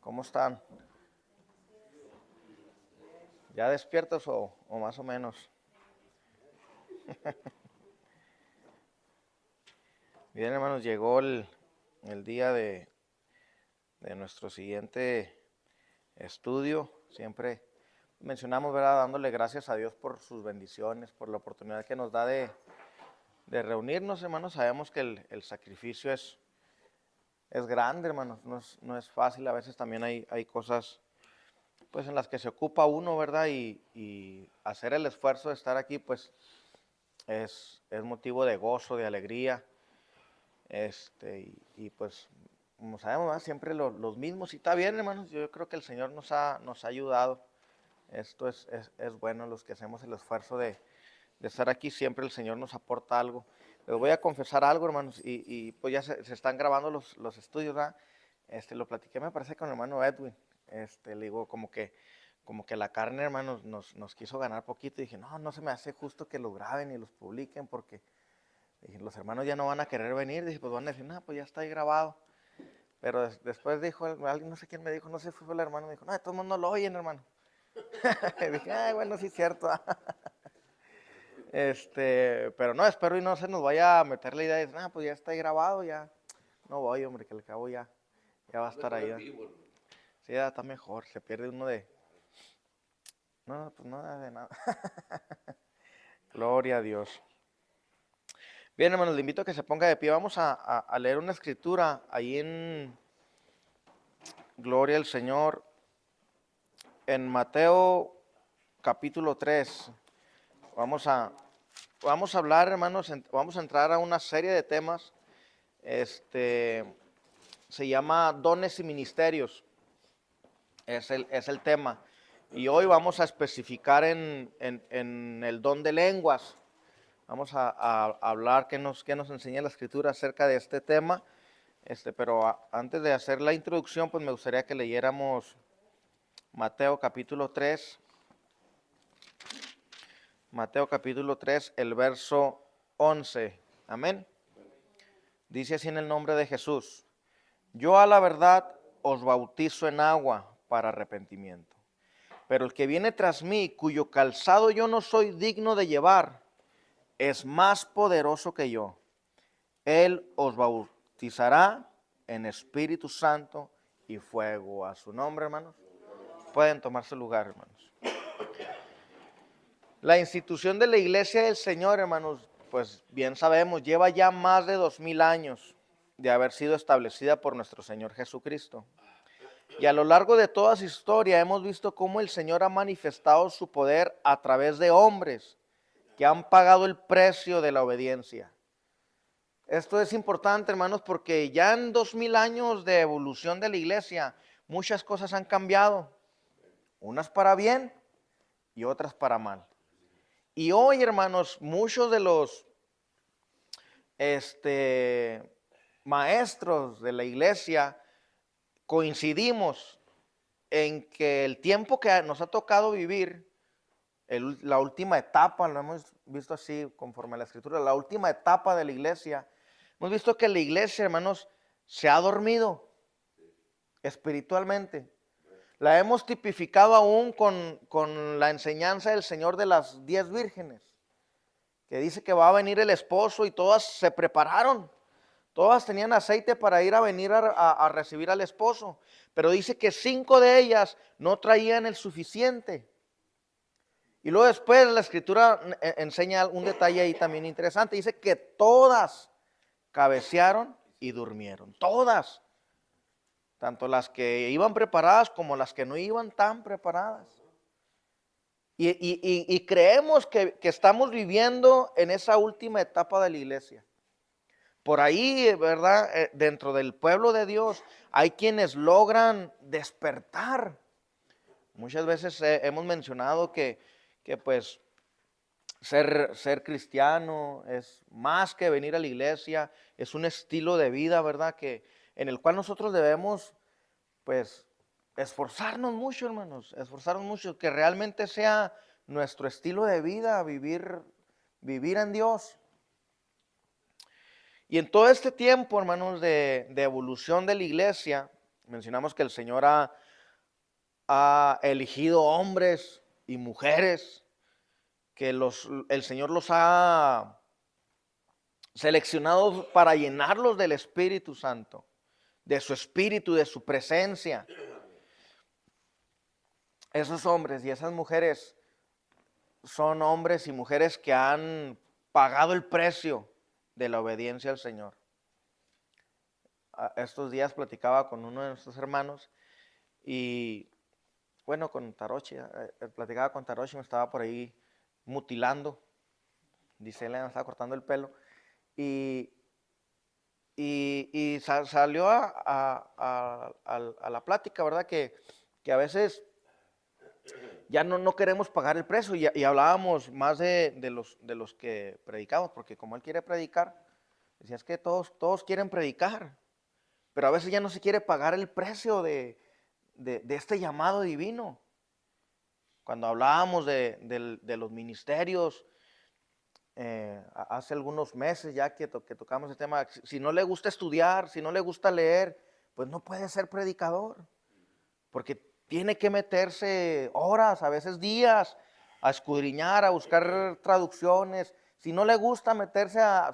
¿Cómo están? ¿Ya despiertos o más o menos? Bien, hermanos, llegó el día de nuestro siguiente estudio. Siempre mencionamos, ¿verdad? Dándole gracias a Dios por sus bendiciones, por la oportunidad que nos da de reunirnos, hermanos. Sabemos que el sacrificio es grande, hermanos. No es fácil. A veces también hay cosas pues en las que se ocupa uno, ¿verdad? Y hacer el esfuerzo de estar aquí, pues es motivo de gozo, de alegría. Y pues, como sabemos, ¿verdad? Siempre los mismos. Y está bien, hermanos. Yo creo que el Señor nos ha ayudado. Esto es bueno, los que hacemos el esfuerzo de estar aquí. Siempre el Señor nos aporta algo. Les voy a confesar algo, hermanos. Y pues ya se están grabando los estudios, ¿verdad? Lo platiqué, me parece, con el hermano Edwin. Le digo, como que la carne, hermanos, nos quiso ganar poquito. Y dije, no se me hace justo que los graben y los publiquen, porque dije, los hermanos ya no van a querer venir. Dije, pues van a decir, no, pues ya está ahí grabado. Pero después dijo, alguien, no sé quién me dijo, no sé, fue el hermano, me dijo, no, de todo el mundo lo oyen, hermano. Y dije, ay, bueno, sí es cierto. Pero no, espero y no se nos vaya a meter la idea de, no, pues ya está ahí grabado, ya. No voy, hombre, que al cabo ya va a estar ahí. Sí, ya está mejor, se pierde uno de... No, pues no de nada. Gloria a Dios. Bien, hermanos, le invito a que se ponga de pie. Vamos a leer una escritura ahí en Gloria al Señor, en Mateo capítulo 3. Vamos a hablar, hermanos, vamos a entrar a una serie de temas. Se llama Dones y Ministerios. Es el tema. Y hoy vamos a especificar en el don de lenguas. Vamos a hablar qué nos enseña la Escritura acerca de este tema. Pero antes de hacer la introducción, pues me gustaría que leyéramos Mateo capítulo 3. Mateo capítulo 3, el verso 11. Amén. Dice así en el nombre de Jesús: yo a la verdad os bautizo en agua para arrepentimiento. Pero el que viene tras mí, cuyo calzado yo no soy digno de llevar, es más poderoso que yo. Él os bautizará en Espíritu Santo y fuego. A su nombre, hermanos. Pueden tomarse lugar, hermanos. La institución de la Iglesia del Señor, hermanos, pues bien sabemos, lleva ya más de 2000 años de haber sido establecida por nuestro Señor Jesucristo. Y a lo largo de toda su historia hemos visto cómo el Señor ha manifestado su poder a través de hombres que han pagado el precio de la obediencia. Esto es importante, hermanos, porque ya en 2000 años de evolución de la iglesia, muchas cosas han cambiado, unas para bien y otras para mal. Y hoy, hermanos, muchos de los maestros de la iglesia coincidimos en que el tiempo que nos ha tocado vivir, la última etapa, lo hemos visto así conforme a la Escritura, la última etapa de la iglesia, hemos visto que la iglesia, hermanos, se ha dormido espiritualmente. La hemos tipificado aún con la enseñanza del Señor de las 10 vírgenes, que dice que va a venir el esposo y todas se prepararon. Todas tenían aceite para ir a venir a recibir al esposo, pero dice que 5 de ellas no traían el suficiente. Y luego después la Escritura enseña un detalle ahí también interesante. Dice que todas cabecearon y durmieron. Todas. Tanto las que iban preparadas como las que no iban tan preparadas. Y creemos que estamos viviendo en esa última etapa de la iglesia. Por ahí, ¿verdad? Dentro del pueblo de Dios hay quienes logran despertar. Muchas veces hemos mencionado que pues ser cristiano es más que venir a la iglesia, es un estilo de vida, ¿verdad? En el cual nosotros debemos, pues, esforzarnos mucho, hermanos, esforzarnos mucho, que realmente sea nuestro estilo de vida, vivir en Dios. Y en todo este tiempo, hermanos, de evolución de la iglesia, mencionamos que el Señor ha elegido hombres y mujeres, que el Señor los ha seleccionado para llenarlos del Espíritu Santo, de su Espíritu, de su presencia. Esos hombres y esas mujeres son hombres y mujeres que han pagado el precio de la obediencia al Señor. Estos días platicaba con uno de nuestros hermanos y, bueno, con Tarochi, platicaba con Tarochi, me estaba por ahí mutilando, dice él, me estaba cortando el pelo, y salió a la plática, ¿verdad? Que a veces ya no queremos pagar el precio y hablábamos más de los que predicamos, porque como él quiere predicar, decía, es que todos quieren predicar, pero a veces ya no se quiere pagar el precio de este llamado divino. Cuando hablábamos de los ministerios, hace algunos meses ya que tocamos el tema, si no le gusta estudiar, si no le gusta leer, pues no puede ser predicador, porque tiene que meterse horas, a veces días, a escudriñar, a buscar traducciones. Si no le gusta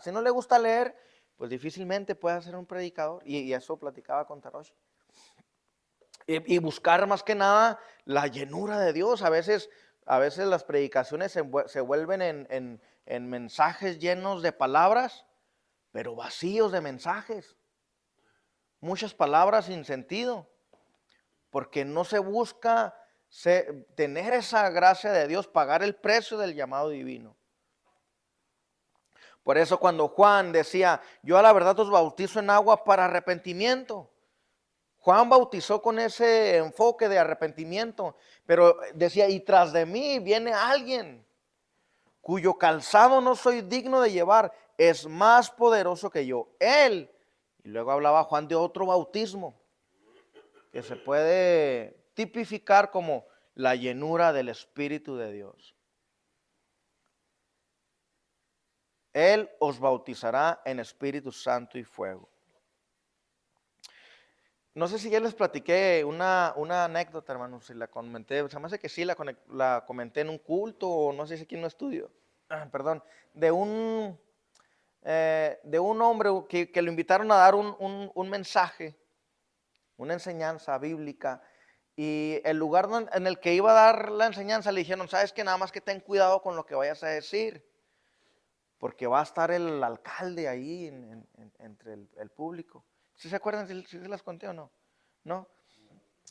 si no le gusta leer, pues difícilmente puede ser un predicador. Y eso platicaba con Taroshi. Y buscar más que nada la llenura de Dios. A veces las predicaciones se vuelven en mensajes llenos de palabras, pero vacíos de mensajes. Muchas palabras sin sentido, porque no se busca tener esa gracia de Dios, pagar el precio del llamado divino. Por eso cuando Juan decía, yo a la verdad os bautizo en agua para arrepentimiento, Juan bautizó con ese enfoque de arrepentimiento, pero decía, y tras de mí viene alguien cuyo calzado no soy digno de llevar, es más poderoso que yo. Él, y luego hablaba Juan de otro bautismo, que se puede tipificar como la llenura del Espíritu de Dios. Él os bautizará en Espíritu Santo y fuego. No sé si ya les platiqué una anécdota, hermanos, si la comenté, se me hace que sí, la comenté en un culto o no sé si aquí en un estudio, perdón, de un hombre que lo invitaron a dar un mensaje, una enseñanza bíblica, y el lugar en el que iba a dar la enseñanza le dijeron, sabes que nada más que ten cuidado con lo que vayas a decir, porque va a estar el alcalde ahí entre el público. ¿Sí se acuerdan si se las conté o no? ¿No?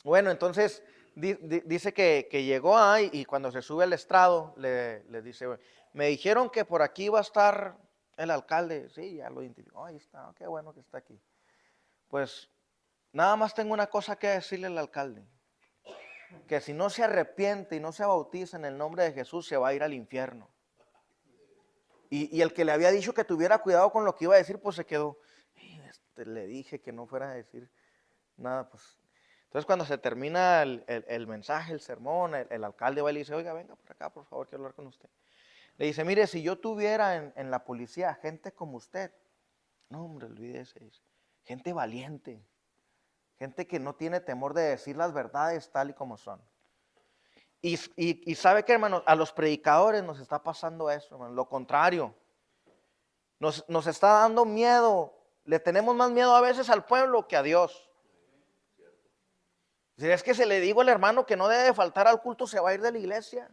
Bueno, entonces dice que llegó ahí y cuando se sube al estrado le dice, me dijeron que por aquí va a estar el alcalde. Sí, ya lo identificó, ahí está, qué bueno que está aquí. Pues nada más tengo una cosa que decirle al alcalde, que si no se arrepiente y no se bautiza en el nombre de Jesús, se va a ir al infierno. Y el que le había dicho que tuviera cuidado con lo que iba a decir, pues se quedó. Le dije que no fuera a decir nada, pues. Entonces cuando se termina el mensaje, el sermón, el alcalde va y le dice, oiga, venga por acá, por favor, quiero hablar con usted. Le dice, mire, si yo tuviera en la policía gente como usted, no, hombre, olvídese, gente valiente, gente que no tiene temor de decir las verdades tal y como son. Y sabe que, hermano, a los predicadores nos está pasando eso, hermano, lo contrario. Nos está dando miedo, le tenemos más miedo a veces al pueblo que a Dios. Si es que si le digo al hermano que no debe faltar al culto, se va a ir de la iglesia.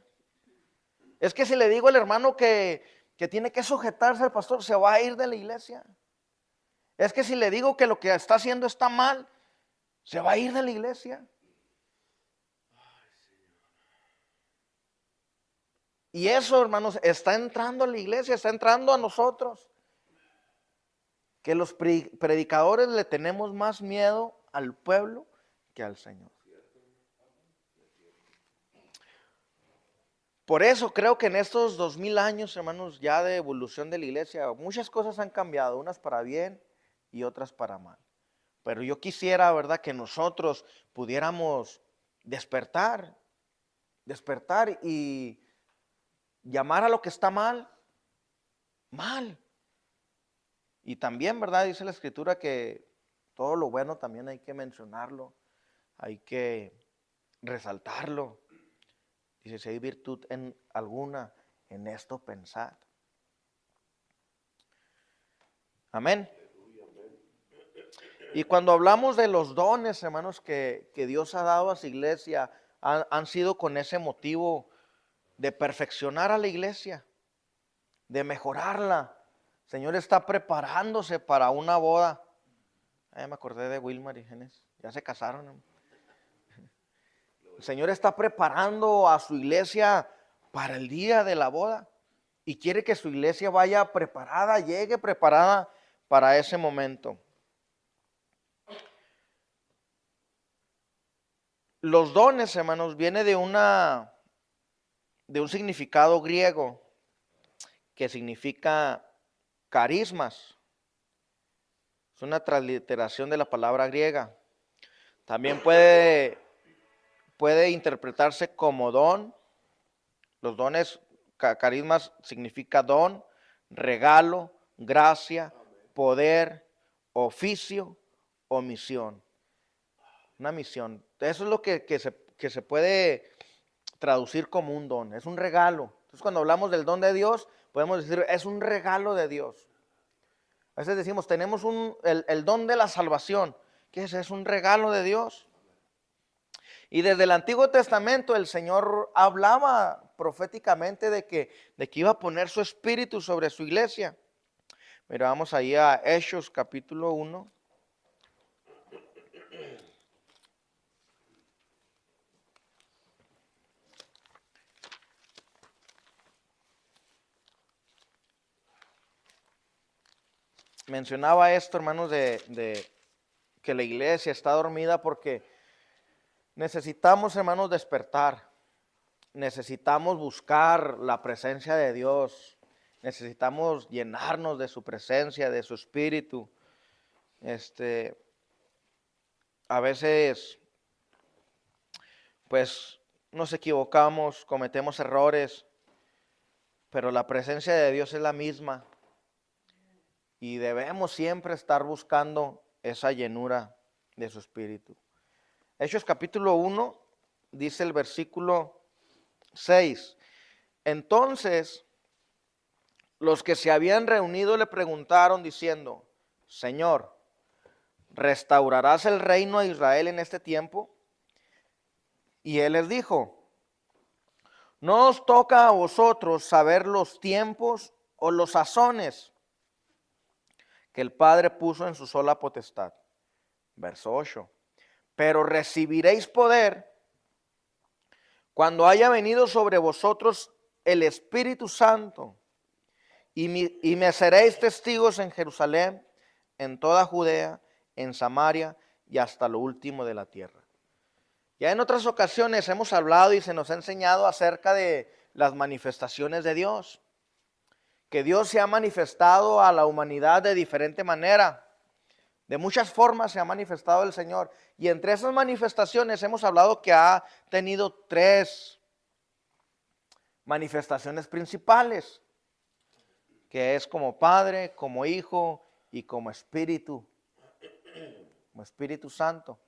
Es que si le digo al hermano que tiene que sujetarse al pastor, se va a ir de la iglesia. Es que si le digo que lo que está haciendo está mal, se va a ir de la iglesia. Y eso, hermanos, está entrando a la iglesia, está entrando a nosotros. Que los predicadores le tenemos más miedo al pueblo que al Señor. Por eso creo que en estos 2000 años, hermanos, ya de evolución de la iglesia, muchas cosas han cambiado, unas para bien y otras para mal. Pero yo quisiera, ¿verdad?, que nosotros pudiéramos despertar y llamar a lo que está mal, mal. Y también, ¿verdad? Dice la Escritura que todo lo bueno también hay que mencionarlo, hay que resaltarlo. Dice, si hay virtud en alguna, en esto pensad. Amén. Y cuando hablamos de los dones, hermanos, que Dios ha dado a su iglesia, han sido con ese motivo de perfeccionar a la iglesia, de mejorarla. El Señor está preparándose para una boda. Me acordé de Wilmar y Genes, ya se casaron. El Señor está preparando a su iglesia para el día de la boda y quiere que su iglesia vaya preparada, llegue preparada para ese momento. Los dones, hermanos, viene de un significado griego que significa carismas. Es una transliteración de la palabra griega. También puede interpretarse como don. Los dones, carismas significa don, regalo, gracia, poder, oficio o misión. Una misión. Eso es lo que se puede traducir como un don. Es un regalo. Entonces, cuando hablamos del don de Dios, podemos decir, es un regalo de Dios. A veces decimos, tenemos el don de la salvación. ¿Qué es? Es un regalo de Dios. Y desde el Antiguo Testamento el Señor hablaba proféticamente de que iba a poner su espíritu sobre su iglesia. Mira, vamos ahí a Hechos capítulo 1. Mencionaba esto, hermanos, de que la iglesia está dormida porque necesitamos, hermanos, despertar. Necesitamos buscar la presencia de Dios. Necesitamos llenarnos de su presencia, de su espíritu. A veces, pues, nos equivocamos, cometemos errores, pero la presencia de Dios es la misma. Y debemos siempre estar buscando esa llenura de su espíritu. Hechos capítulo 1, dice el versículo 6. Entonces, los que se habían reunido le preguntaron diciendo, Señor, ¿restaurarás el reino de Israel en este tiempo? Y él les dijo, no os toca a vosotros saber los tiempos o los sazones que el Padre puso en su sola potestad. Verso 8. Pero recibiréis poder cuando haya venido sobre vosotros el Espíritu Santo y me seréis testigos en Jerusalén, en toda Judea, en Samaria y hasta lo último de la tierra. Ya en otras ocasiones hemos hablado y se nos ha enseñado acerca de las manifestaciones de Dios. Que Dios se ha manifestado a la humanidad de diferente manera. De muchas formas se ha manifestado el Señor. Y entre esas manifestaciones hemos hablado que ha tenido 3 manifestaciones principales. Que es como Padre, como Hijo y como Espíritu. Como Espíritu Santo.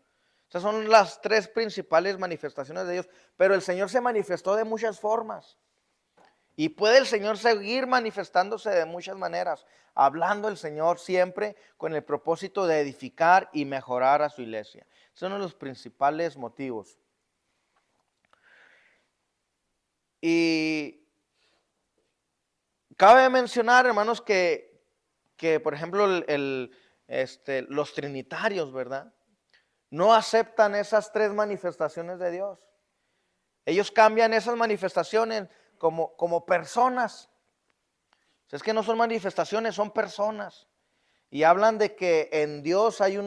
Esas son las 3 principales manifestaciones de Dios. Pero el Señor se manifestó de muchas formas. Y puede el Señor seguir manifestándose de muchas maneras, hablando el Señor siempre con el propósito de edificar y mejorar a su iglesia. Son uno de los principales motivos. Y cabe mencionar, hermanos, que por ejemplo, los trinitarios, ¿verdad? No aceptan esas 3 manifestaciones de Dios. Ellos cambian esas manifestaciones como personas. Es que no son manifestaciones, son personas. Y hablan de que en Dios hay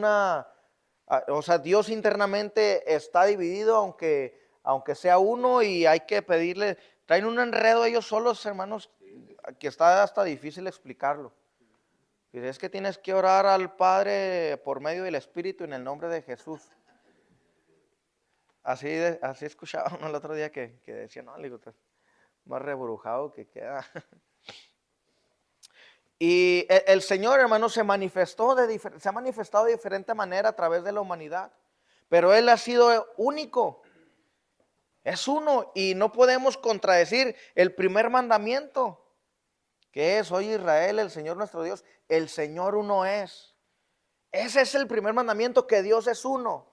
Dios internamente está dividido, aunque sea uno, y hay que pedirle, traen un enredo ellos solos, hermanos, que está hasta difícil explicarlo. Y es que tienes que orar al Padre por medio del Espíritu en el nombre de Jesús. Así escuchaba uno el otro día que decía, no, le digo, más rebrujado que queda. Y el Señor, hermano, se ha manifestado de diferente manera a través de la humanidad. Pero Él ha sido único. Es uno y no podemos contradecir el primer mandamiento, que es: oye Israel, el Señor nuestro Dios, el Señor uno es. Ese es el primer mandamiento, que Dios es uno.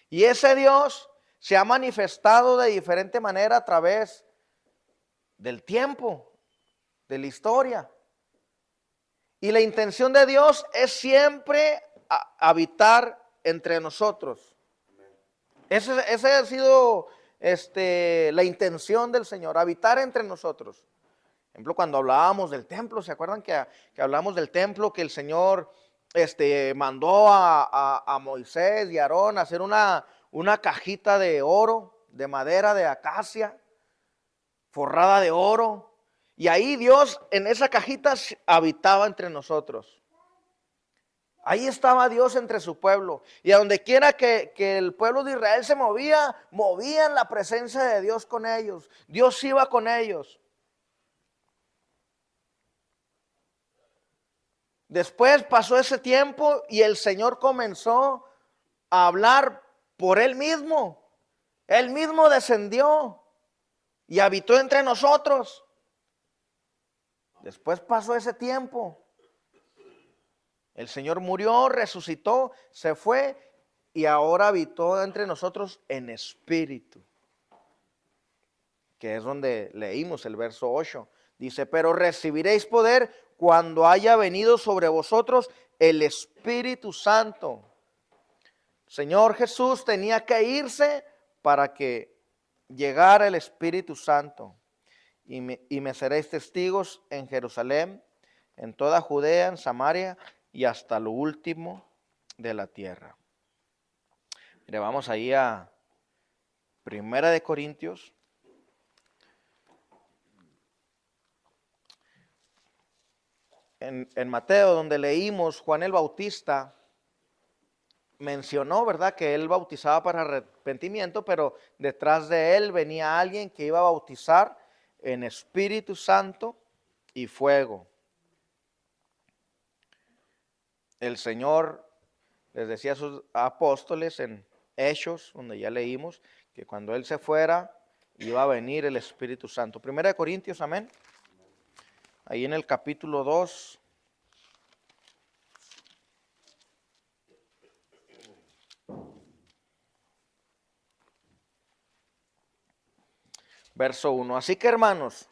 Y ese Dios se ha manifestado de diferente manera a través del tiempo, de la historia. Y la intención de Dios es siempre habitar entre nosotros. Ese ha sido la intención del Señor, habitar entre nosotros. Por ejemplo, cuando hablábamos del templo, ¿se acuerdan que hablamos del templo? Que el Señor mandó a Moisés y a Aarón a hacer una cajita de oro, de madera de acacia, forrada de oro. Y ahí Dios en esa cajita habitaba entre nosotros. Ahí estaba Dios entre su pueblo. Y a donde quiera que el pueblo de Israel se movía, movían la presencia de Dios con ellos. Dios iba con ellos. Después pasó ese tiempo y el Señor comenzó a hablar por Él mismo. Él mismo descendió y habitó entre nosotros. Después pasó ese tiempo. El Señor murió, resucitó, se fue y ahora habitó entre nosotros en espíritu. Que es donde leímos el verso 8. Dice: pero recibiréis poder cuando haya venido sobre vosotros el Espíritu Santo. Señor Jesús tenía que irse para que llegara el Espíritu Santo. Y me seréis testigos en Jerusalén, en toda Judea, en Samaria y hasta lo último de la tierra. Mire, vamos ahí a Primera de Corintios. En Mateo, donde leímos, Juan el Bautista mencionó, ¿verdad?, que él bautizaba para arrepentimiento, pero detrás de él venía alguien que iba a bautizar en Espíritu Santo y fuego. El Señor les decía a sus apóstoles en Hechos, donde ya leímos, que cuando Él se fuera, iba a venir el Espíritu Santo. Primera de Corintios, amén. Ahí en el capítulo 2. Verso 1. Así que, hermanos,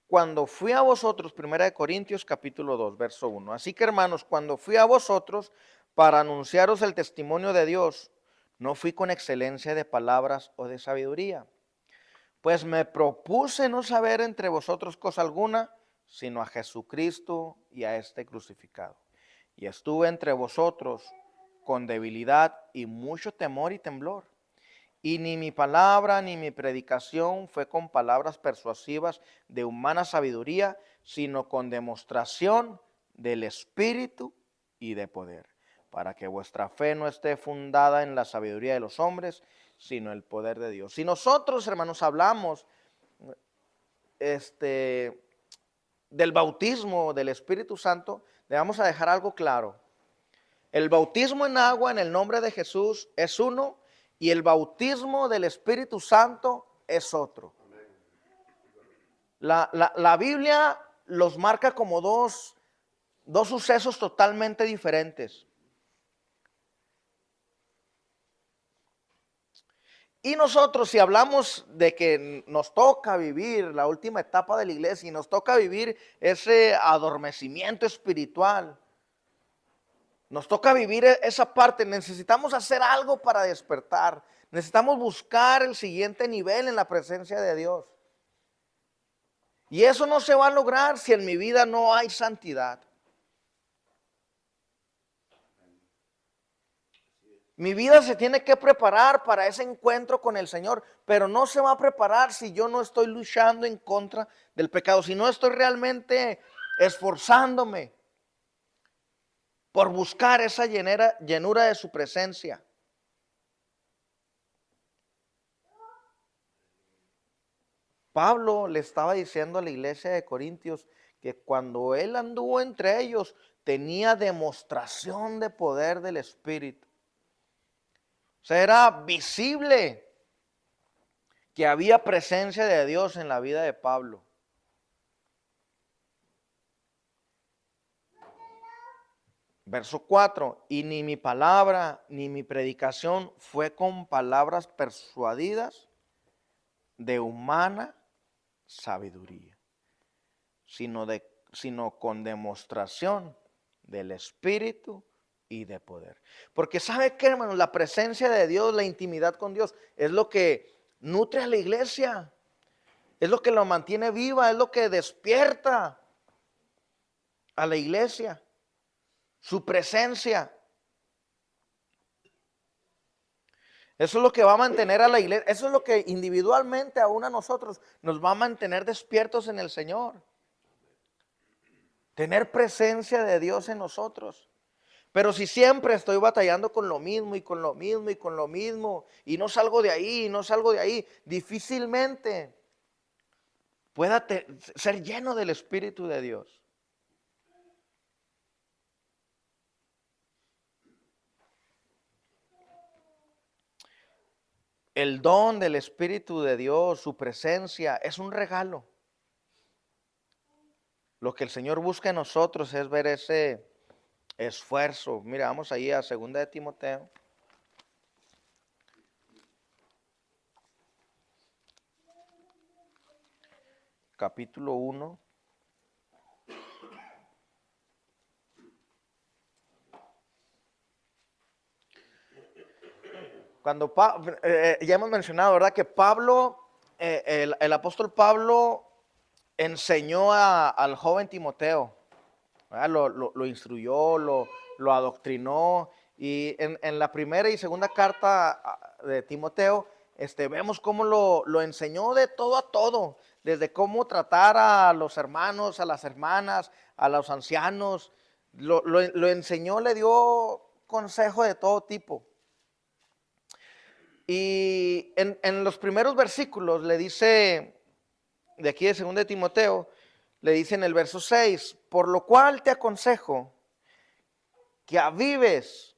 cuando fui a vosotros, Primera de Corintios capítulo 2, verso 1. Así que, hermanos, cuando fui a vosotros para anunciaros el testimonio de Dios, no fui con excelencia de palabras o de sabiduría, pues me propuse no saber entre vosotros cosa alguna, sino a Jesucristo y a este crucificado. Y estuve entre vosotros con debilidad y mucho temor y temblor. Y ni mi palabra ni mi predicación fue con palabras persuasivas de humana sabiduría, sino con demostración del Espíritu y de poder, para que vuestra fe no esté fundada en la sabiduría de los hombres, sino el poder de Dios. Si nosotros, hermanos, hablamos del bautismo del Espíritu Santo, le vamos a dejar algo claro. El bautismo en agua en el nombre de Jesús es uno, y el bautismo del Espíritu Santo es otro. La Biblia los marca como dos sucesos totalmente diferentes. Y nosotros, si hablamos de que nos toca vivir la última etapa de la iglesia y nos toca vivir ese adormecimiento espiritual, nos toca vivir esa parte, necesitamos hacer algo para despertar, necesitamos buscar el siguiente nivel en la presencia de Dios. Y eso no se va a lograr si en mi vida no hay santidad. Mi vida se tiene que preparar para ese encuentro con el Señor, pero no se va a preparar si yo no estoy luchando en contra del pecado, si no estoy realmente esforzándome por buscar esa llenura de su presencia. Pablo le estaba diciendo a la iglesia de Corintios que cuando él anduvo entre ellos, tenía demostración de poder del Espíritu. O sea, era visible que había presencia de Dios en la vida de Pablo. Verso 4, y ni mi palabra ni mi predicación fue con palabras persuadidas de humana sabiduría, sino con demostración del Espíritu y de poder. Porque ¿sabe qué, hermanos? La presencia de Dios, la intimidad con Dios, es lo que nutre a la iglesia, es lo que lo mantiene viva, es lo que despierta a la iglesia. Su presencia. Eso es lo que va a mantener a la iglesia. Eso es lo que individualmente aún a nosotros nos va a mantener despiertos en el Señor. Tener presencia de Dios en nosotros. Pero si siempre estoy batallando con lo mismo y con lo mismo y con lo mismo y no salgo de ahí y no salgo de ahí, difícilmente pueda ser lleno del Espíritu de Dios. El don del Espíritu de Dios, su presencia, es un regalo. Lo que el Señor busca en nosotros es ver ese esfuerzo. Mira, vamos ahí a 2 de Timoteo. Capítulo 1. Cuando ya hemos mencionado, ¿verdad? Que Pablo, el apóstol Pablo enseñó al joven Timoteo, ¿verdad? Lo instruyó, lo adoctrinó. Y en la primera y segunda carta de Timoteo, vemos cómo lo enseñó de todo a todo, desde cómo tratar a los hermanos, a las hermanas, a los ancianos. Lo enseñó, le dio consejo de todo tipo. Y en los primeros versículos le dice, de aquí de 2 de Timoteo, le dice en el verso 6, por lo cual te aconsejo que avives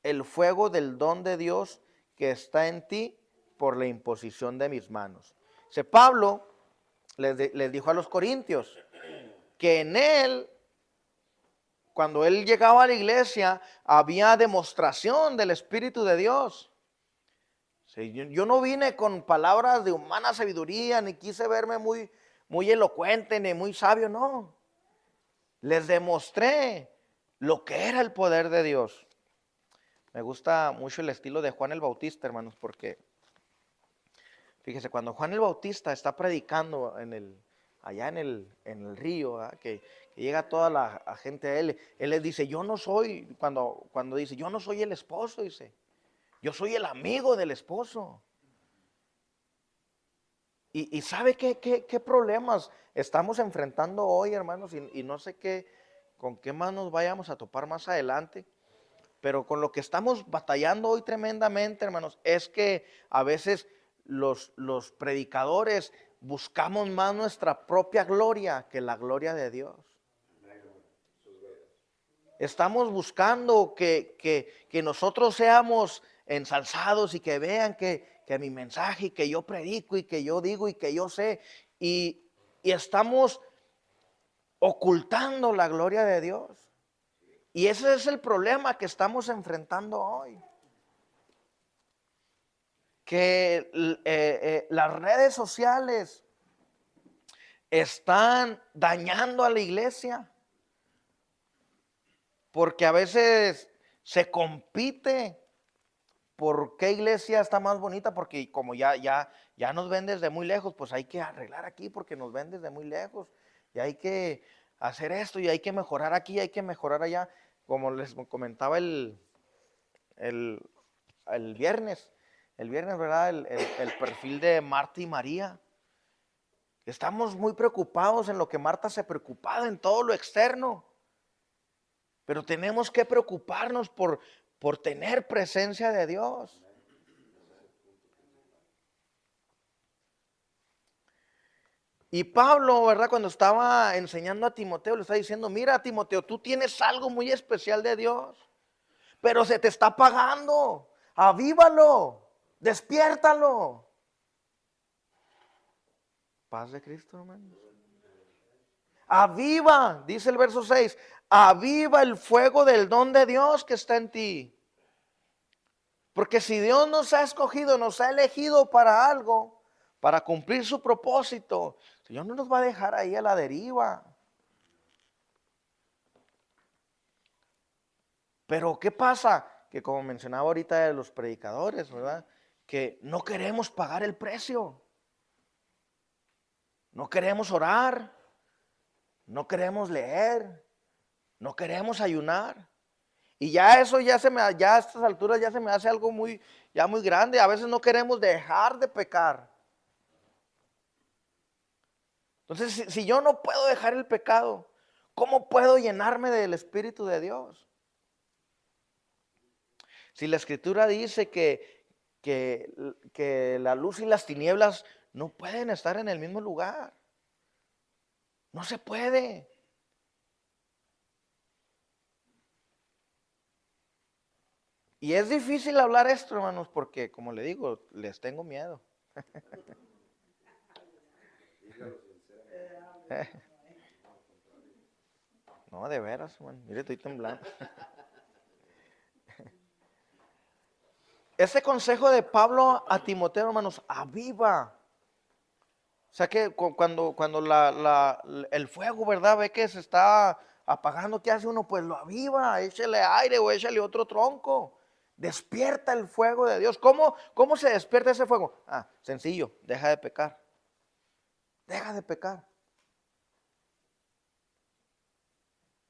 el fuego del don de Dios que está en ti por la imposición de mis manos. Pablo les dijo a los corintios que en él, cuando él llegaba a la iglesia, había demostración del Espíritu de Dios. Sí, yo no vine con palabras de humana sabiduría, ni quise verme muy elocuente, ni muy sabio, no. Les demostré lo que era el poder de Dios. Me gusta mucho el estilo de Juan el Bautista, hermanos, porque fíjese, cuando Juan el Bautista está predicando allá en el río, que llega toda la gente a él les dice, yo no soy, cuando dice, yo no soy el esposo, dice, yo soy el amigo del esposo. Y ¿sabe qué problemas estamos enfrentando hoy, hermanos? Y no sé con qué más nos vayamos a topar más adelante. Pero con lo que estamos batallando hoy tremendamente, hermanos, es que a veces los predicadores buscamos más nuestra propia gloria que la gloria de Dios. Estamos buscando que nosotros seamos ensalzados y que vean que mi mensaje y que yo predico y que yo digo y que yo sé. Y estamos ocultando la gloria de Dios. Y ese es el problema que estamos enfrentando hoy. Que las redes sociales están dañando a la iglesia. Porque a veces se compite por qué iglesia está más bonita, porque como ya nos ven desde muy lejos, pues hay que arreglar aquí porque nos ven desde muy lejos. Y hay que hacer esto y hay que mejorar aquí, hay que mejorar allá. Como les comentaba el viernes, ¿verdad? El perfil de Marta y María. Estamos muy preocupados en lo que Marta se preocupaba, en todo lo externo. Pero tenemos que preocuparnos por tener presencia de Dios. Y Pablo, ¿verdad? Cuando estaba enseñando a Timoteo, le está diciendo, mira, Timoteo, tú tienes algo muy especial de Dios, pero se te está apagando. Avívalo, despiértalo. Paz de Cristo, hermanos. Aviva, dice el verso 6, aviva el fuego del don de Dios que está en ti. Porque si Dios nos ha escogido, nos ha elegido para algo, para cumplir su propósito, el Señor no nos va a dejar ahí a la deriva. Pero ¿qué pasa? Que como mencionaba ahorita de los predicadores, ¿verdad? Que no queremos pagar el precio. No queremos orar. No queremos leer. No queremos ayunar. Y ya eso ya a estas alturas ya se me hace algo ya muy grande. A veces no queremos dejar de pecar. Entonces, si yo no puedo dejar el pecado, ¿cómo puedo llenarme del Espíritu de Dios? Si la Escritura dice que la luz y las tinieblas no pueden estar en el mismo lugar. No se puede. Y es difícil hablar esto, hermanos, porque, como le digo, les tengo miedo. No, de veras, hermano. Mire, estoy temblando. Ese consejo de Pablo a Timoteo, hermanos, aviva. O sea que cuando el fuego, ¿verdad? Ve que se está apagando, ¿qué hace uno? Pues lo aviva, échale aire o échale otro tronco. Despierta el fuego de Dios. ¿Cómo se despierta ese fuego? Ah, sencillo, deja de pecar. Deja de pecar.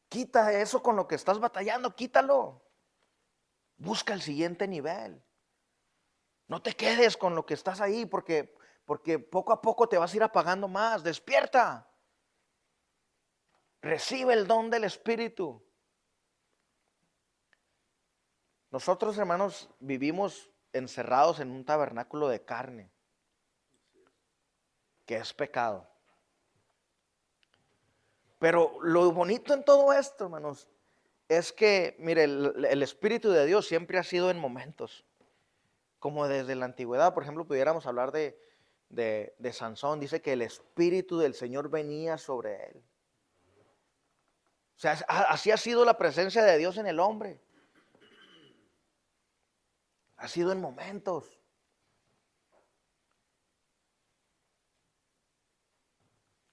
Quita eso con lo que estás batallando, quítalo. Busca el siguiente nivel. No te quedes con lo que estás ahí porque poco a poco te vas a ir apagando más. Despierta. Recibe el don del Espíritu. Nosotros, hermanos, vivimos encerrados en un tabernáculo de carne, que es pecado. Pero lo bonito en todo esto, hermanos, es que, mire, el Espíritu de Dios siempre ha sido en momentos, como desde la antigüedad. Por ejemplo, pudiéramos hablar de Sansón. Dice que el Espíritu del Señor venía sobre él. O sea, así ha sido la presencia de Dios en el hombre. Ha sido en momentos.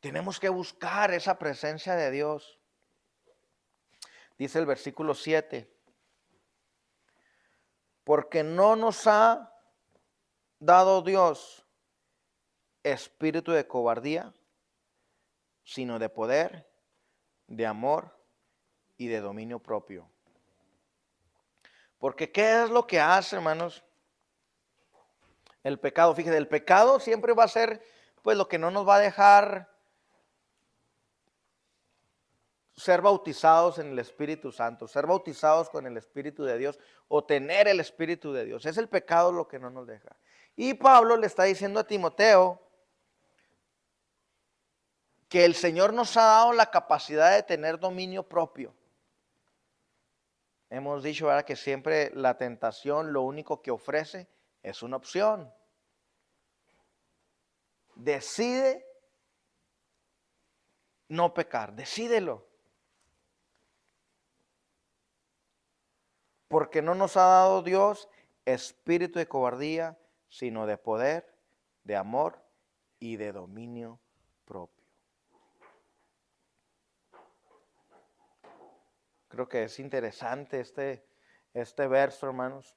Tenemos que buscar esa presencia de Dios. Dice el versículo 7. Porque no nos ha dado Dios espíritu de cobardía, sino de poder, de amor y de dominio propio. Porque ¿qué es lo que hace, hermanos? El pecado. Fíjese, el pecado siempre va a ser, pues, lo que no nos va a dejar ser bautizados en el Espíritu Santo, ser bautizados con el Espíritu de Dios o tener el Espíritu de Dios. Es el pecado lo que no nos deja. Y Pablo le está diciendo a Timoteo que el Señor nos ha dado la capacidad de tener dominio propio. Hemos dicho ahora que siempre la tentación lo único que ofrece es una opción. Decide no pecar, decídelo. Porque no nos ha dado Dios espíritu de cobardía, sino de poder, de amor y de dominio propio. Creo que es interesante este verso, hermanos.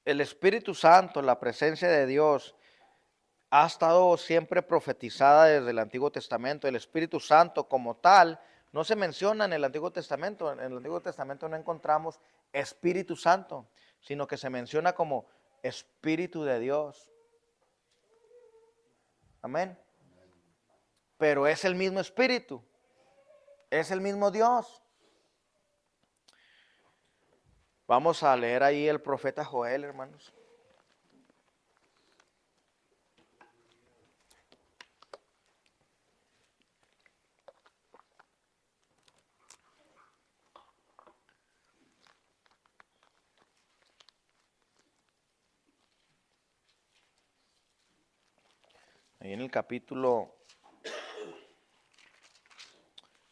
El Espíritu Santo, la presencia de Dios, ha estado siempre profetizada desde el Antiguo Testamento. El Espíritu Santo como tal no se menciona en el Antiguo Testamento. En el Antiguo Testamento no encontramos Espíritu Santo, sino que se menciona como Espíritu de Dios. Amén. Pero es el mismo Espíritu, es el mismo Dios. Vamos a leer ahí el profeta Joel, hermanos. ahí en el capítulo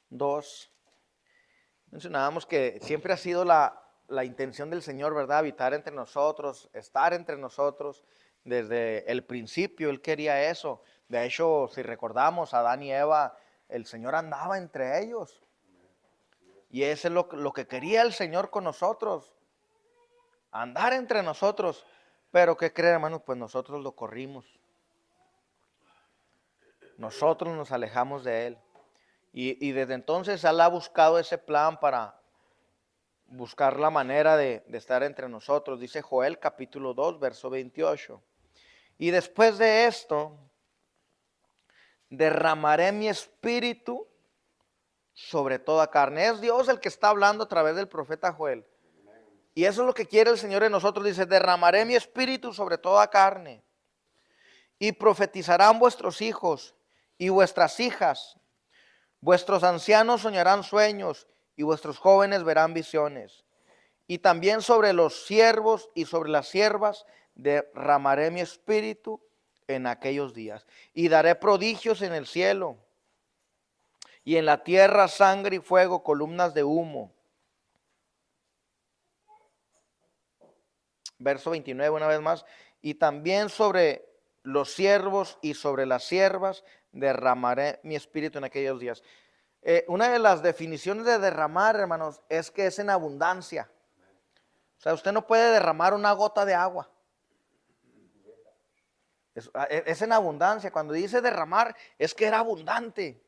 2, mencionábamos que siempre ha sido la intención del Señor, ¿verdad? Habitar entre nosotros, estar entre nosotros. Desde el principio Él quería eso. De hecho, si recordamos, Adán y Eva, el Señor andaba entre ellos. Y eso es lo que quería el Señor con nosotros. Andar entre nosotros. Pero ¿qué creen, hermanos? Pues nosotros lo corrimos. Nosotros nos alejamos de Él. Y desde entonces Él ha buscado ese plan para buscar la manera de estar entre nosotros. Dice Joel capítulo 2, verso 28. Y después de esto, derramaré mi espíritu sobre toda carne. Es Dios el que está hablando a través del profeta Joel. Y eso es lo que quiere el Señor en nosotros. Dice, derramaré mi espíritu sobre toda carne. Y profetizarán vuestros hijos y vuestras hijas. Vuestros ancianos soñarán sueños y vuestros jóvenes verán visiones. Y también sobre los siervos y sobre las siervas derramaré mi espíritu en aquellos días. Y daré prodigios en el cielo y en la tierra sangre y fuego, columnas de humo. Verso 29 una vez más. Y también sobre los siervos y sobre las siervas derramaré mi espíritu en aquellos días. Una de las definiciones de derramar, hermanos, es que es en abundancia. O sea, usted no puede derramar una gota de agua. Es en abundancia. Cuando dice derramar, es que era abundante.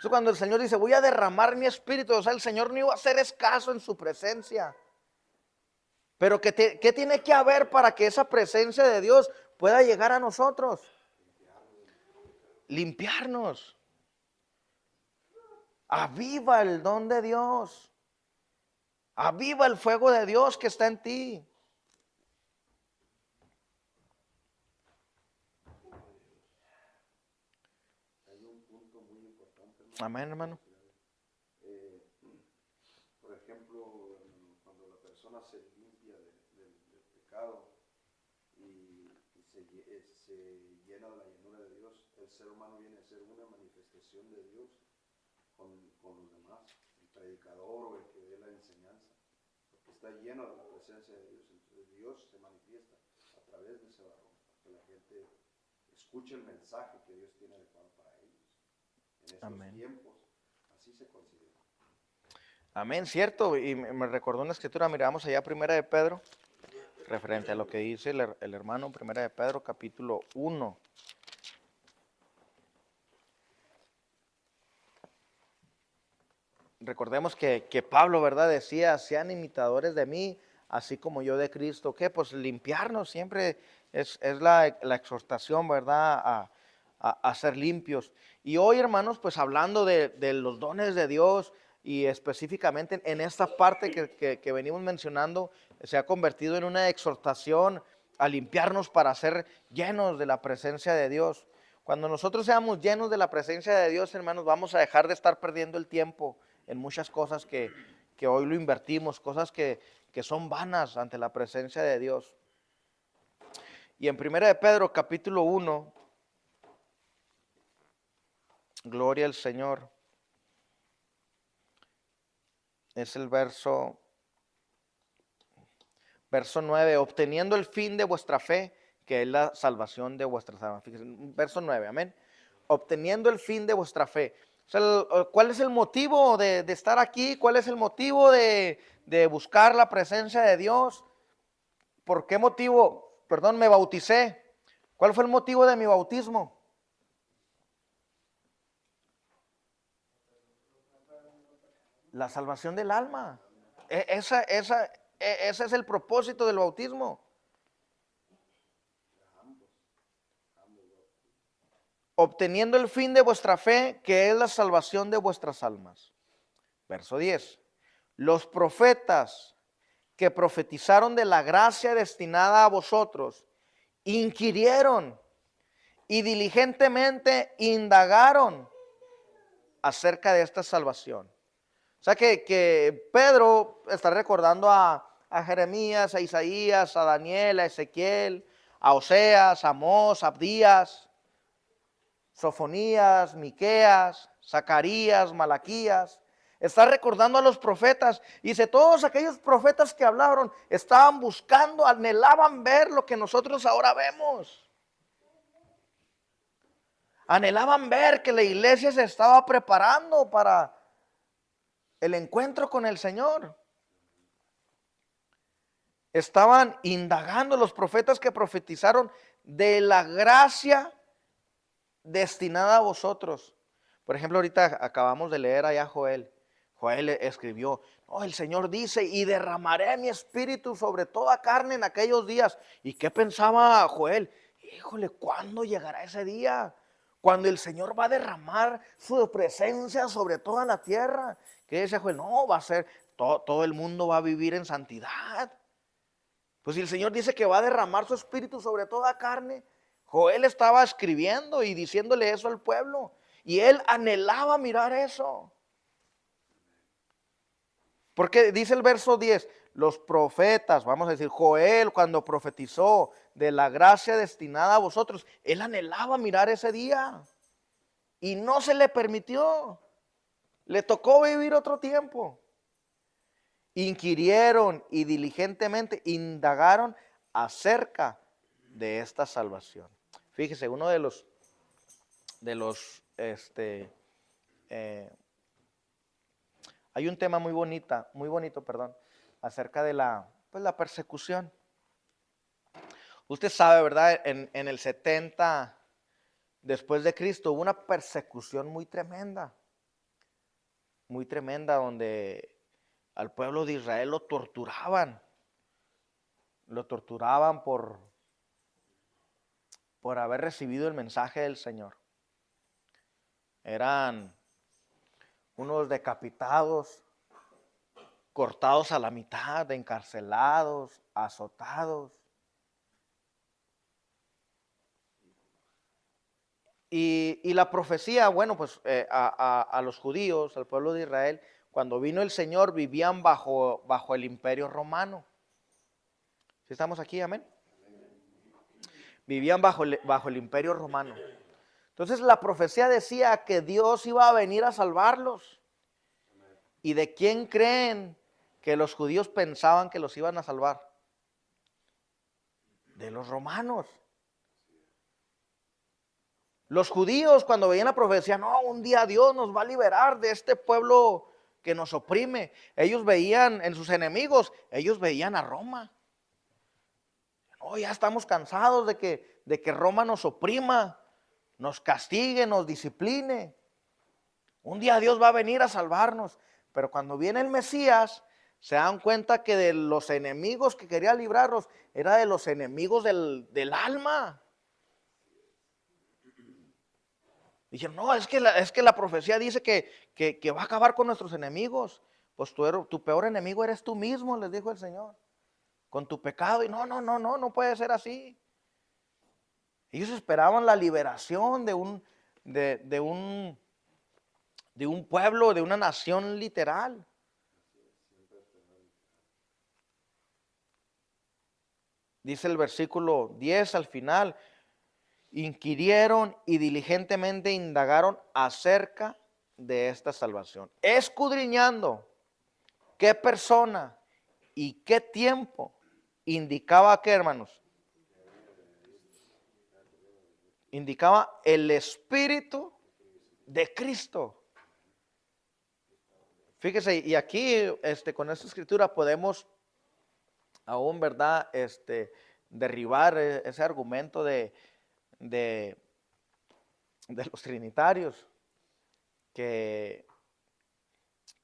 Eso cuando el Señor dice, voy a derramar mi espíritu, o sea, el Señor no iba a hacer escaso en su presencia. Pero ¿qué tiene que haber para que esa presencia de Dios pueda llegar a nosotros? Limpiarnos. Aviva el don de Dios. Aviva el fuego de Dios que está en ti. Amén, hermano. Por ejemplo, cuando la persona se limpia del pecado y se llena de la llenura de Dios, el ser humano viene a ser una manifestación de Dios con los demás, el predicador o el que dé la enseñanza, porque está lleno de la presencia de Dios. Entonces Dios se manifiesta a través de ese varón, para que la gente escuche el mensaje que Dios tiene adecuado para ellos en estos Amén. tiempos. Así se considera. Amén, cierto. Y me recordó una escritura, miramos allá Primera de Pedro, referente a lo que dice el hermano, Primera de Pedro, capítulo 1. Recordemos que Pablo, ¿verdad? Decía, sean imitadores de mí, así como yo de Cristo. ¿Qué? Pues limpiarnos siempre es la exhortación, ¿verdad? A ser limpios. Y hoy, hermanos, pues hablando de los dones de Dios y específicamente en esta parte que venimos mencionando, se ha convertido en una exhortación a limpiarnos para ser llenos de la presencia de Dios. Cuando nosotros seamos llenos de la presencia de Dios, hermanos, vamos a dejar de estar perdiendo el tiempo en muchas cosas que hoy lo invertimos, cosas que son vanas ante la presencia de Dios. Y en 1 de Pedro capítulo 1, gloria al Señor, es el verso 9, obteniendo el fin de vuestra fe, que es la salvación de vuestras almas. Fíjense, verso 9, amén. Obteniendo el fin de vuestra fe. O sea, ¿cuál es el motivo de estar aquí? ¿Cuál es el motivo de buscar la presencia de Dios? ¿Por qué motivo, me bauticé? ¿Cuál fue el motivo de mi bautismo? La salvación del alma. Ese es el propósito del bautismo. Obteniendo el fin de vuestra fe, que es la salvación de vuestras almas. Verso 10. Los profetas que profetizaron de la gracia destinada a vosotros, inquirieron y diligentemente indagaron acerca de esta salvación. O sea que Pedro está recordando a Jeremías, a Isaías, a Daniel, a Ezequiel, a Oseas, a Amós, a Abdías, Sofonías, Miqueas, Zacarías, Malaquías. Está recordando a los profetas. Dice, todos aquellos profetas que hablaron estaban buscando, anhelaban ver lo que nosotros ahora vemos. Anhelaban ver que la iglesia se estaba preparando para el encuentro con el Señor. Estaban indagando los profetas que profetizaron de la gracia destinada a vosotros. Por ejemplo, ahorita acabamos de leer allá Joel. Joel escribió, oh, el Señor dice, y derramaré mi espíritu sobre toda carne en aquellos días. ¿Y qué pensaba Joel? Híjole, ¿cuándo llegará ese día? Cuando el Señor va a derramar su presencia sobre toda la tierra. ¿Qué dice Joel? No, va a ser, todo el mundo va a vivir en santidad. Pues si el Señor dice que va a derramar su espíritu sobre toda carne, Joel estaba escribiendo y diciéndole eso al pueblo. Y él anhelaba mirar eso. Porque dice el verso 10, los profetas, vamos a decir, Joel cuando profetizó de la gracia destinada a vosotros, él anhelaba mirar ese día. Y no se le permitió. Le tocó vivir otro tiempo. Inquirieron y diligentemente indagaron acerca de esta salvación. Fíjese, uno de los hay un tema muy bonito, acerca de la persecución. Usted sabe, ¿verdad? En el 70 después de Cristo hubo una persecución muy tremenda, donde al pueblo de Israel lo torturaban por haber recibido el mensaje del Señor. Eran unos decapitados, cortados a la mitad, encarcelados, azotados. Y la profecía, bueno, pues a los judíos, al pueblo de Israel, cuando vino el Señor, vivían bajo el imperio romano. ¿Sí estamos aquí? Amén. Vivían bajo el imperio romano. Entonces la profecía decía que Dios iba a venir a salvarlos. ¿Y de quién creen que los judíos pensaban que los iban a salvar? De los romanos. Los judíos cuando veían la profecía, no, un día Dios nos va a liberar de este pueblo que nos oprime. Ellos veían en sus enemigos, ellos veían a Roma. No, ya estamos cansados de que Roma nos oprima, nos castigue, nos discipline. Un día Dios va a venir a salvarnos. Pero cuando viene el Mesías, se dan cuenta que de los enemigos que quería librarlos, era de los enemigos del alma. Dijeron, no, es que la profecía dice que va a acabar con nuestros enemigos. Pues tu peor enemigo eres tú mismo, les dijo el Señor. Con tu pecado. Y no puede ser así. Ellos esperaban la liberación de un pueblo, de una nación literal. Dice el versículo 10 al final, inquirieron y diligentemente indagaron acerca de esta salvación, escudriñando qué persona y qué tiempo indicaba, ¿qué, hermanos? Indicaba el Espíritu de Cristo. Fíjese, y aquí con esta escritura podemos aún, ¿verdad? Derribar ese argumento de los trinitarios que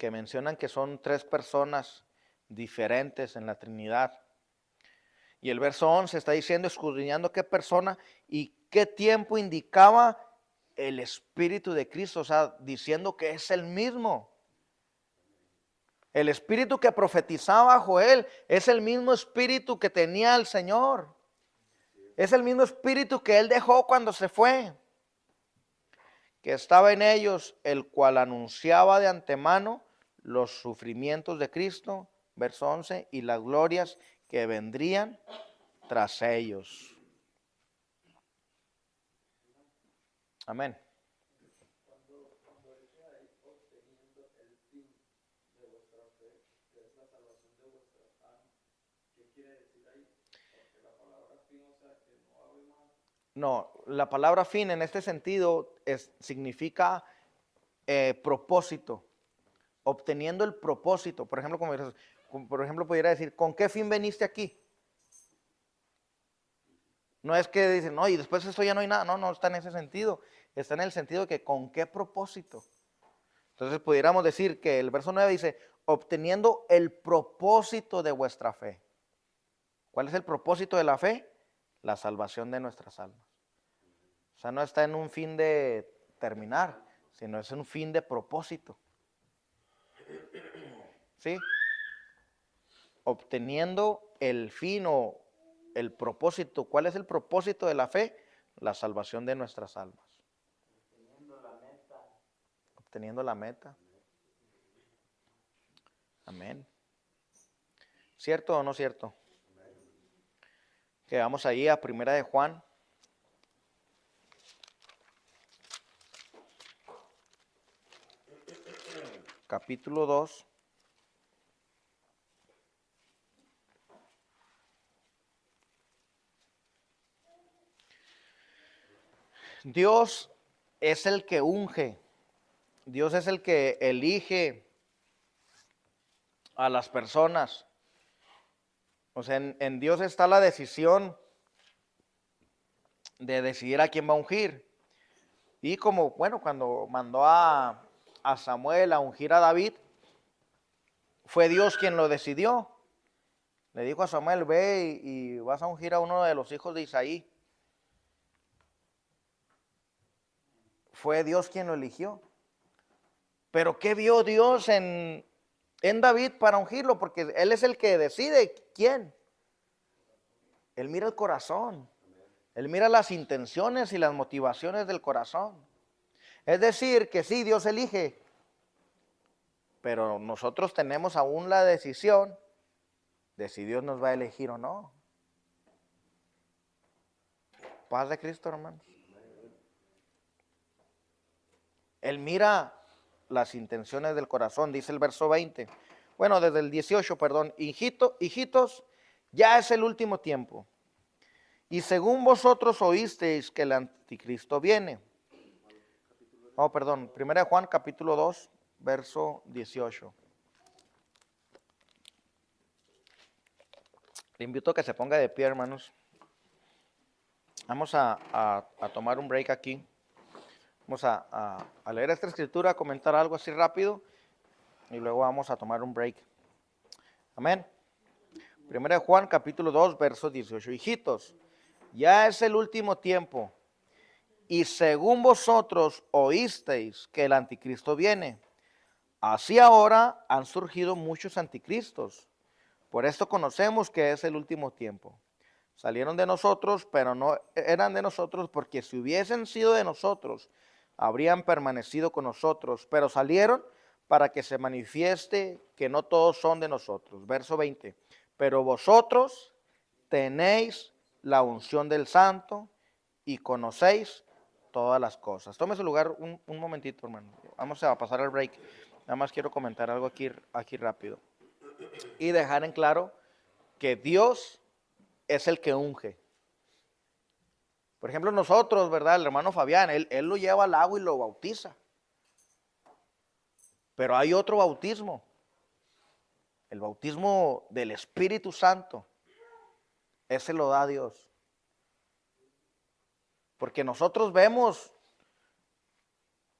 mencionan que son tres personas diferentes en la Trinidad. Y el verso 11 está diciendo, escudriñando qué persona y qué tiempo indicaba el Espíritu de Cristo, o sea, diciendo que es el mismo. El espíritu que profetizaba Joel es el mismo espíritu que tenía el Señor. Es el mismo espíritu que Él dejó cuando se fue. Que estaba en ellos, el cual anunciaba de antemano los sufrimientos de Cristo, verso 11, y las glorias que vendrían tras ellos. Amén. Cuando dice ahí, obteniendo el fin de vuestra fe, que es la salvación de vuestras almas, ¿qué quiere decir ahí? Porque la palabra fin, o sea, que no abre más. No, la palabra fin en este sentido significa propósito, obteniendo el propósito. Por ejemplo, por ejemplo, pudiera decir, ¿con qué fin veniste aquí? No es que dicen, no, y después de esto ya no hay nada. No, no está en ese sentido. Está en el sentido de que ¿con qué propósito? Entonces pudiéramos decir que el verso 9 dice, obteniendo el propósito de vuestra fe. ¿Cuál es el propósito de la fe? La salvación de nuestras almas. O sea, no está en un fin de terminar, sino es un fin de propósito. ¿Sí? Obteniendo el fin o el propósito. ¿Cuál es el propósito de la fe? La salvación de nuestras almas. Obteniendo la meta. Obteniendo la meta. Amén. ¿Cierto o no cierto? Que vamos ahí a Primera de Juan. Capítulo 2. Dios es el que unge. Dios es el que elige a las personas. O sea, en Dios está la decisión de decidir a quién va a ungir. Y como, bueno, cuando mandó a Samuel a ungir a David, fue Dios quien lo decidió. Le dijo a Samuel, ve y vas a ungir a uno de los hijos de Isaí. Fue Dios quien lo eligió. Pero ¿qué vio Dios en David para ungirlo? Porque Él es el que decide quién. Él mira el corazón. Él mira las intenciones y las motivaciones del corazón. Es decir, que sí, Dios elige, pero nosotros tenemos aún la decisión de si Dios nos va a elegir o no. Paz de Cristo, hermanos. Él mira las intenciones del corazón, dice el verso 20. Bueno, desde el 18, perdón. Hijitos, ya es el último tiempo. Y según vosotros oísteis que el anticristo viene. Oh, perdón, 1 Juan capítulo 2, verso 18. Le invito a que se ponga de pie, hermanos. Vamos a tomar un break aquí. Vamos a leer esta escritura, a comentar algo así rápido y luego vamos a tomar un break. Amén. 1 Juan capítulo 2, verso 18. Hijitos, ya es el último tiempo y según vosotros oísteis que el anticristo viene, así ahora han surgido muchos anticristos. Por esto conocemos que es el último tiempo. Salieron de nosotros, pero no eran de nosotros, porque si hubiesen sido de nosotros, habrían permanecido con nosotros, pero salieron para que se manifieste que no todos son de nosotros. Verso 20. Pero vosotros tenéis la unción del Santo y conocéis todas las cosas. Tome su lugar un momentito, hermano. Vamos a pasar al break. Nada más quiero comentar algo aquí rápido. Y dejar en claro que Dios es el que unge. Por ejemplo, nosotros, ¿verdad? El hermano Fabián, él lo lleva al agua y lo bautiza. Pero hay otro bautismo, el bautismo del Espíritu Santo. Ese lo da Dios. Porque nosotros vemos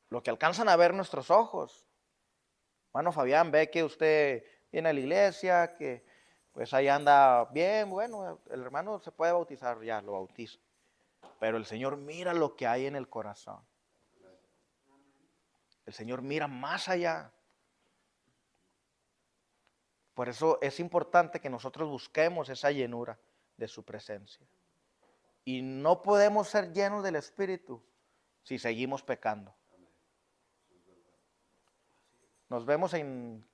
lo que alcanzan a ver nuestros ojos. Hermano Fabián, ve que usted viene a la iglesia, que pues ahí anda bien, bueno, el hermano se puede bautizar, ya lo bautiza. Pero el Señor mira lo que hay en el corazón. El Señor mira más allá. Por eso es importante que nosotros busquemos esa llenura de su presencia. Y no podemos ser llenos del Espíritu si seguimos pecando. Nos vemos en